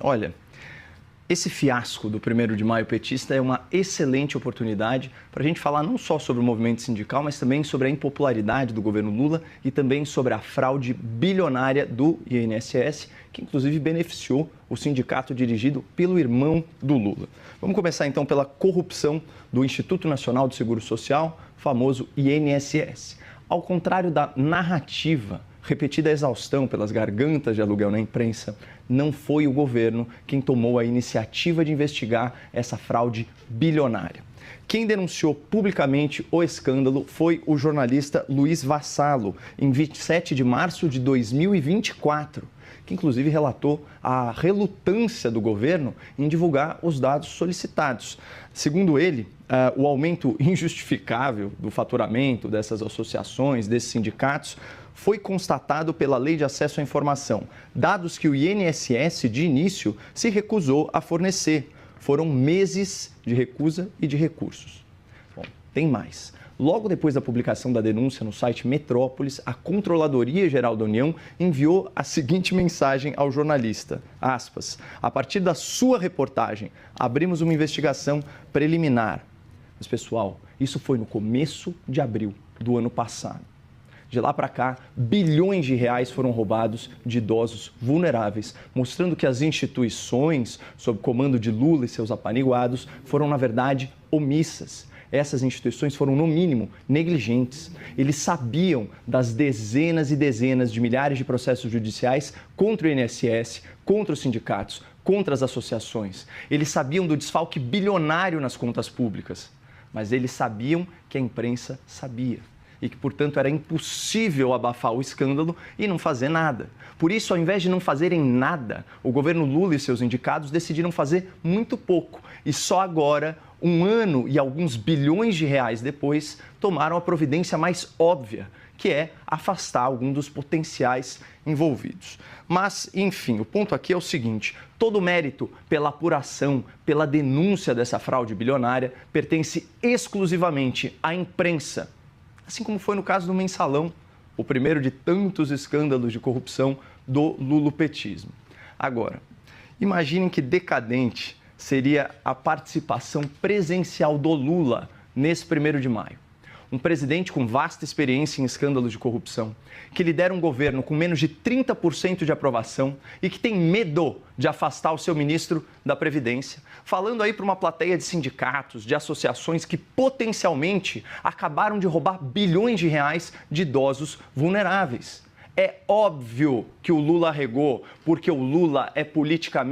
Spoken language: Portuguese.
Olha, esse fiasco do 1º de maio petista é uma excelente oportunidade para a gente falar não só sobre o movimento sindical, mas também sobre a impopularidade do governo Lula e também sobre a fraude bilionária do INSS, que inclusive beneficiou o sindicato dirigido pelo irmão do Lula. Vamos começar então pela corrupção do Instituto Nacional do Seguro Social, famoso INSS. Ao contrário da narrativa repetida a exaustão pelas gargantas de aluguel na imprensa, não foi o governo quem tomou a iniciativa de investigar essa fraude bilionária. Quem denunciou publicamente o escândalo foi o jornalista Luiz Vassalo, em 27 de março de 2024, que inclusive relatou a relutância do governo em divulgar os dados solicitados. Segundo ele, o aumento injustificável do faturamento dessas associações, desses sindicatos, foi constatado pela Lei de Acesso à Informação, dados que o INSS, de início, se recusou a fornecer. Foram meses de recusa e de recursos. Bom, tem mais. Logo depois da publicação da denúncia no site Metrópolis, a Controladoria Geral da União enviou a seguinte mensagem ao jornalista, aspas, a partir da sua reportagem, abrimos uma investigação preliminar. Mas, pessoal, isso foi no começo de abril do ano passado. De lá para cá, bilhões de reais foram roubados de idosos vulneráveis, mostrando que as instituições, sob comando de Lula e seus apaniguados, foram, na verdade, omissas. Essas instituições foram, no mínimo, negligentes. Eles sabiam das dezenas e dezenas de milhares de processos judiciais contra o INSS, contra os sindicatos, contra as associações. Eles sabiam do desfalque bilionário nas contas públicas, mas eles sabiam que a imprensa sabia. E que, portanto, era impossível abafar o escândalo e não fazer nada. Por isso, ao invés de não fazerem nada, o governo Lula e seus indicados decidiram fazer muito pouco. E só agora, 1 ano e alguns bilhões de reais depois, tomaram a providência mais óbvia, que é afastar algum dos potenciais envolvidos. Mas, enfim, o ponto aqui é o seguinte, todo o mérito pela apuração, pela denúncia dessa fraude bilionária, pertence exclusivamente à imprensa. Assim como foi no caso do Mensalão, o primeiro de tantos escândalos de corrupção do lulopetismo. Agora, imaginem que decadente seria a participação presencial do Lula nesse 1º de maio. Um presidente com vasta experiência em escândalos de corrupção, que lidera um governo com menos de 30% de aprovação e que tem medo de afastar o seu ministro da Previdência, falando aí para uma plateia de sindicatos, de associações que potencialmente acabaram de roubar bilhões de reais de idosos vulneráveis. É óbvio que o Lula arregou, porque o Lula é politicamente